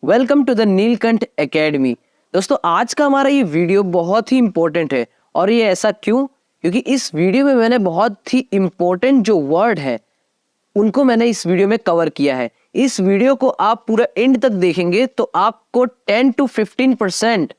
Welcome to the Neelkanth academy. दोस्तों आज का हमारा ये वीडियो बहुत ही इंपॉर्टेंट है और ये ऐसा क्यों? क्योंकि इस वीडियो में मैंने बहुत ही इंपॉर्टेंट जो वर्ड है उनको मैंने इस वीडियो में कवर किया है। इस वीडियो को आप पूरा एंड तक देखेंगे तो आपको 10 to 15%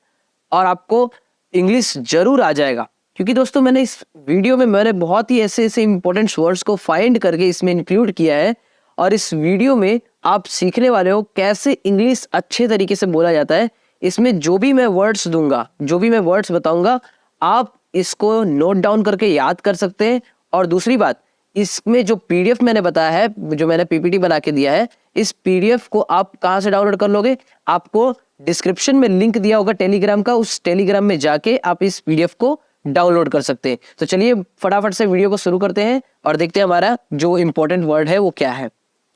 और आपको इंग्लिश जरूर आ जाएगा। क्योंकि दोस्तों मैंने इस वीडियो में बहुत ही ऐसे इंपॉर्टेंट वर्ड्स को फाइंड करके इसमें इंक्लूड किया है और इस वीडियो में आप सीखने वाले हो कैसे इंग्लिश अच्छे तरीके से बोला जाता है। इसमें जो भी मैं वर्ड्स दूंगा, जो भी मैं वर्ड्स बताऊंगा, आप इसको नोट डाउन करके याद कर सकते हैं। और दूसरी बात, इसमें जो पीडीएफ मैंने बताया है, जो मैंने पीपीटी बना के दिया है, इस पीडीएफ को आप कहां से डाउनलोड कर लोगे? आपको डिस्क्रिप्शन में लिंक दिया होगा टेलीग्राम का, उस टेलीग्राम में जाके आप इस पीडीएफ को डाउनलोड कर सकते हैं। तो चलिए फटाफट से वीडियो को शुरू करते हैं और देखते हैं हमारा जो इंपॉर्टेंट वर्ड है वो क्या है।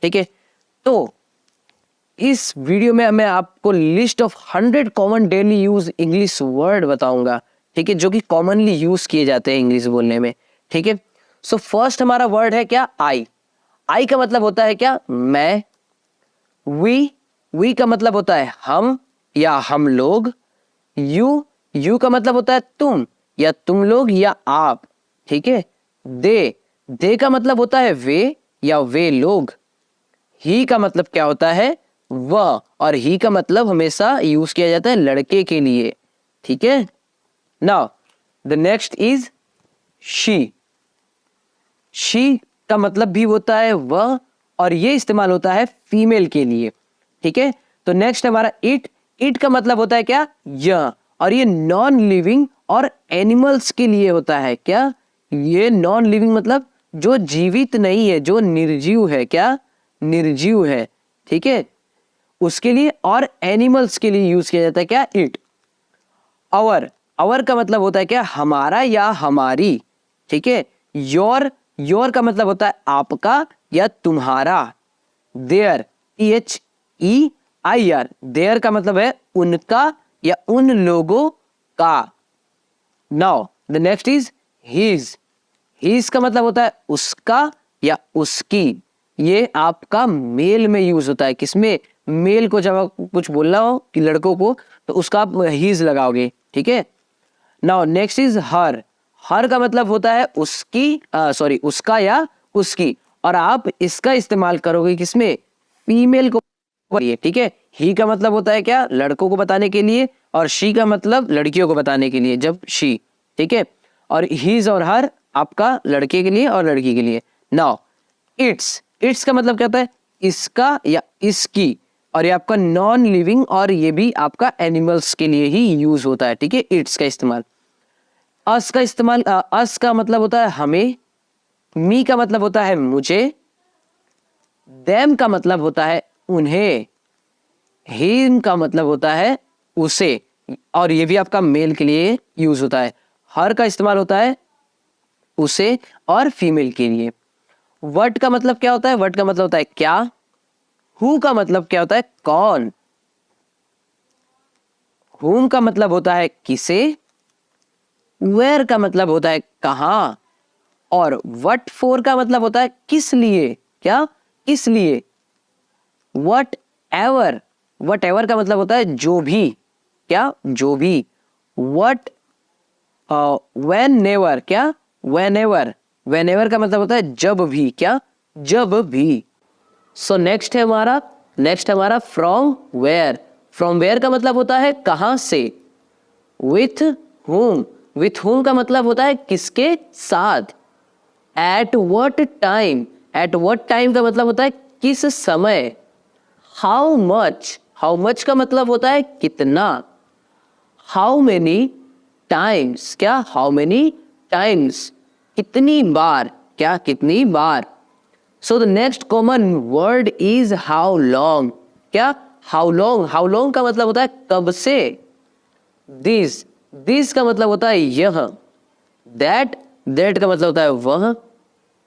ठीक है, तो इस वीडियो में मैं आपको list of 100 common daily use English word बताऊंगा। ठीक है, जो कि कॉमनली यूज किए जाते हैं इंग्लिश बोलने में। ठीक है, सो फर्स्ट हमारा वर्ड है क्या? आई। आई का मतलब होता है क्या? मैं। वी का मतलब होता है हम या हम लोग। यू का मतलब होता है तुम या तुम लोग या आप। ठीक है, दे का मतलब होता है वे या वे लोग। ही का मतलब क्या होता है? वह। और ही का मतलब हमेशा यूज किया जाता है लड़के के लिए। ठीक है, now the next is she. She का मतलब भी होता है वह और ये इस्तेमाल होता है फीमेल के लिए। ठीक है, तो नेक्स्ट हमारा इट। इट का मतलब होता है क्या? यह। और ये नॉन लिविंग और एनिमल्स के लिए होता है। क्या? ये नॉन लिविंग मतलब जो जीवित नहीं है, जो निर्जीव है। क्या? निर्जीव है। ठीक है, उसके लिए और एनिमल्स के लिए यूज किया जाता है क्या? इट। आवर का मतलब होता है क्या? हमारा या हमारी। ठीक है, योर का मतलब होता है आपका या तुम्हारा। देयर, THEIR, देयर का मतलब है उनका या उन लोगों का। Now the next is his. His का मतलब होता है उसका या उसकी। ये आपका मेल में यूज होता है। किसमें? मेल को जब आप कुछ बोलना हो कि लड़कों को, तो उसका आप हिज लगाओगे। ठीक है, नाउ नेक्स्ट इज हर। हर का मतलब होता है उसकी, उसका या उसकी। और आप इसका इस्तेमाल करोगे किसमें? फीमेल को। ठीक है, ही का मतलब होता है क्या? लड़कों को बताने के लिए। और शी का मतलब लड़कियों को बताने के लिए, जब शी। ठीक है, और हिज और हर आपका लड़के के लिए और लड़की के लिए। नाउ इट्स का मतलब क्या होता है? इसका या इसकी। और ये आपका नॉन लिविंग और ये भी आपका एनिमल्स के लिए ही यूज होता है। ठीक है, इट्स का इस्तेमाल। अस का मतलब होता है हमें। मी का मतलब होता है मुझे। देम का मतलब होता है उन्हें। हिम का मतलब होता है उसे, और ये भी आपका मेल के लिए यूज होता है। हर का इस्तेमाल होता है उसे और फीमेल के लिए। व्हाट का मतलब क्या होता है? व्हाट का मतलब होता है क्या। हु का मतलब क्या होता है? कौन। हुम का मतलब होता है किसे। वेयर का मतलब होता है कहां। और व्हाट फॉर का मतलब होता है किस लिए। क्या? किस लिए। व्हाट एवर का मतलब होता है जो भी। क्या? जो भी। What whenever. क्या? व्हेनेवर का मतलब होता है जब भी। क्या? जब भी। सो नेक्स्ट है हमारा फ्रॉम वेयर। फ्रॉम वेयर का मतलब होता है कहां से। विथ होम का मतलब होता है किसके साथ। एट व्हाट टाइम का मतलब होता है किस समय। हाउ मच का मतलब होता है कितना। How many times. क्या? हाउ मेनी टाइम्स, कितनी बार। क्या? कितनी बार। So the next common word is how long. क्या? हाउ लॉन्ग का मतलब होता है कब से। दिस का मतलब होता है यह। दैट का मतलब होता है वह।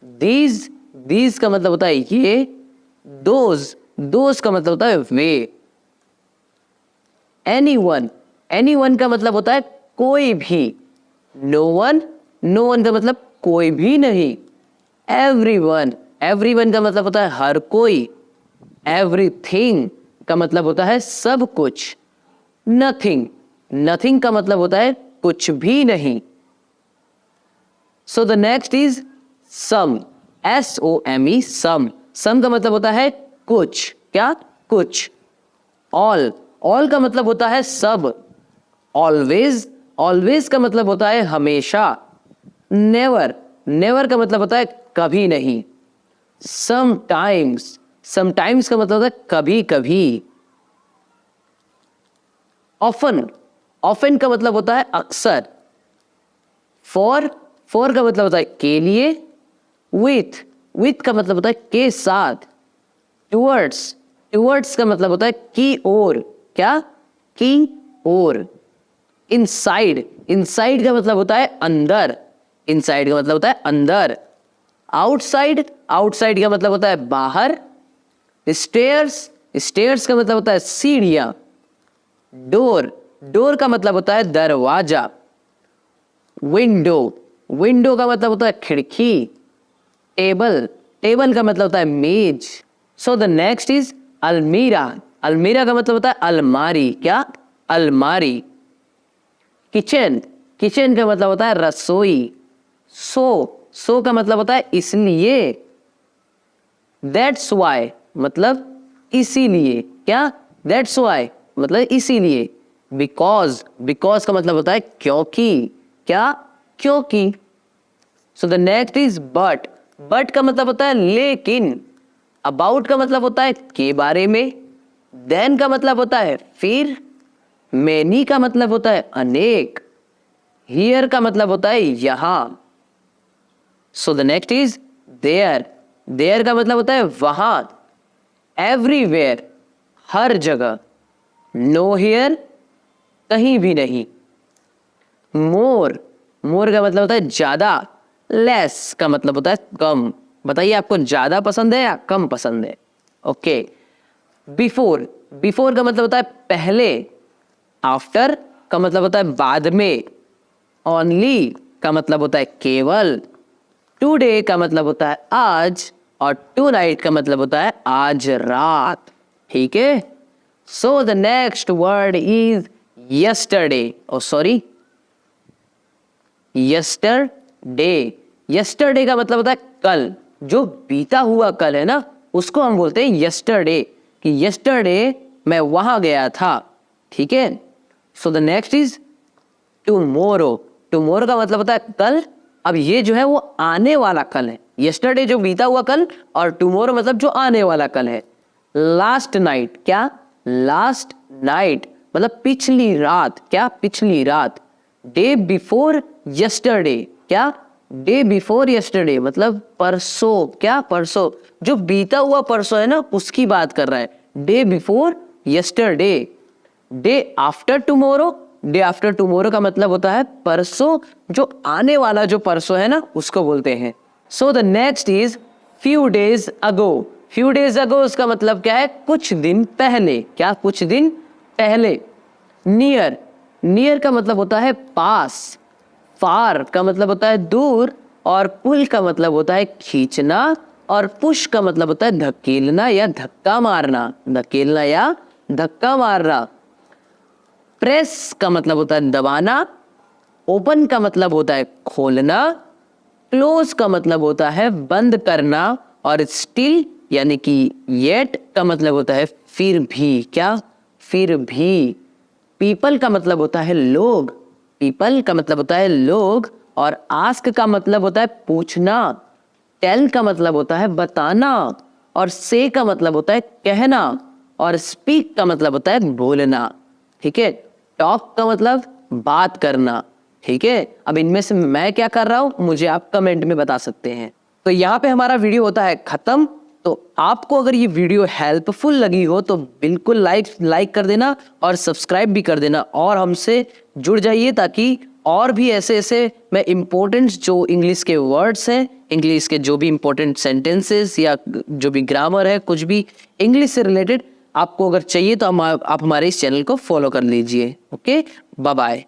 दीज का मतलब होता है ये। दोज का मतलब होता है वे। एनीवन का मतलब होता है कोई भी। नो वन का मतलब कोई भी नहीं। एवरीवन का मतलब होता है हर कोई। का मतलब होता है सब कुछ। नथिंग, नथिंग का मतलब होता है कुछ भी नहीं। So the next is some, SOME, some. Some का मतलब होता है कुछ, क्या? कुछ। ऑल, ऑल का मतलब होता है सब। ऑलवेज, ऑलवेज का मतलब होता है हमेशा। नेवर, नेवर का मतलब होता है कभी नहीं। समटाइम्स, समटाइम्स का मतलब होता है कभी कभी। ऑफन, ऑफन का मतलब होता है अक्सर। फॉर, फॉर का मतलब होता है के लिए। विथ, विथ का मतलब होता है के साथ। टुवर्ड्स, टुवर्ड्स का मतलब होता है की ओर, क्या? की ओर। इनसाइड, इनसाइड का मतलब होता है अंदर। इनसाइड का मतलब होता है अंदर। आउटसाइड, आउटसाइड का मतलब होता है बाहर। स्टेयर्स, स्टेयर्स का मतलब होता है सीढ़ियां। डोर, डोर का मतलब होता है दरवाजा। विंडो, विंडो का मतलब होता है खिड़की। टेबल, टेबल का मतलब होता है मेज। सो द नेक्स्ट इज अलमीरा, अलमीरा का मतलब होता है अलमारी, क्या? अलमारी। किचन, किचन का मतलब होता है रसोई। सो का मतलब होता है इसलिए। दैट्स वाई मतलब इसीलिए, क्या? दैट्स वाई मतलब इसीलिए। बिकॉज, बिकॉज का मतलब होता है क्योंकि, क्या? क्योंकि। सो the next is but, but का मतलब होता है लेकिन। अबाउट का मतलब होता है के बारे में। देन का मतलब होता है फिर। मैनी का मतलब होता है अनेक। हियर का मतलब होता है यहां। So the next is there, there का मतलब होता है वहां। एवरीवेयर हर जगह। नो हियर कहीं भी नहीं। मोर, मोर का मतलब होता है ज्यादा। लेस का मतलब होता है कम। बताइए आपको ज्यादा पसंद है या कम पसंद है? ओके। बिफोर, बिफोर का मतलब होता है पहले। आफ्टर का मतलब होता है बाद में। ओनली का मतलब होता है केवल। टुडे का मतलब होता है आज। और टू नाइट का मतलब होता है आज रात। ठीक है। So the next word is yesterday. Oh sorry, yesterday. Yesterday का मतलब होता है कल, जो बीता हुआ कल है ना, उसको हम बोलते हैं यस्टरडे। कि यस्टरडे मैं वहां गया था। ठीक है। So the next is tomorrow. Tomorrow का मतलब होता है कल। अब ये जो है वो आने वाला कल है। यस्टरडे जो बीता हुआ कल, और टुमोरो मतलब जो आने वाला कल है। लास्ट नाइट, क्या? लास्ट नाइट मतलब पिछली रात, क्या? पिछली रात। डे बिफोर यस्टरडे, क्या? डे बिफोर यस्टरडे मतलब परसों, क्या? परसों, जो बीता हुआ परसों है ना, उसकी बात कर रहा है। Day before yesterday. Day after tomorrow, day after tomorrow का मतलब होता है परसों, जो आने वाला जो परसों है ना, उसको बोलते हैं। सो the next is few days ago. Few days ago उसका मतलब क्या है? कुछ दिन पहले, क्या? कुछ दिन पहले। नियर, नियर का मतलब होता है पास। फार का मतलब होता है दूर। और पुल का मतलब होता है खींचना। और पुश का मतलब होता है धकेलना या धक्का मारना। धकेलना या धक्का मारना। प्रेस का मतलब होता है दबाना। ओपन का मतलब होता है खोलना। क्लोज का मतलब होता है बंद करना। और स्टिल यानी कि येट का मतलब होता है फिर भी, क्या? फिर भी। पीपल का मतलब होता है लोग। पीपल का मतलब होता है लोग। और आस्क का मतलब होता है पूछना। टेल का मतलब होता है बताना। और से का मतलब होता है कहना। और स्पीक का मतलब होता है बोलना। ठीक है। टॉक का मतलब बात करना। ठीक है। अब इनमें से मैं क्या कर रहा हूं, मुझे आप कमेंट में बता सकते हैं। तो यहाँ पे हमारा वीडियो होता है खत्म। तो आपको अगर ये वीडियो हेल्पफुल लगी हो तो बिल्कुल लाइक कर देना और सब्सक्राइब भी कर देना और हमसे जुड़ जाइए, ताकि और भी ऐसे ऐसे मैं इंपॉर्टेंट जो इंग्लिश के वर्ड्स हैं, इंग्लिश के जो भी इंपॉर्टेंट सेंटेंसेस या जो भी ग्रामर है, कुछ भी इंग्लिश से रिलेटेड आपको अगर चाहिए तो आप हमारे इस चैनल को फॉलो कर लीजिए। Okay, bye bye.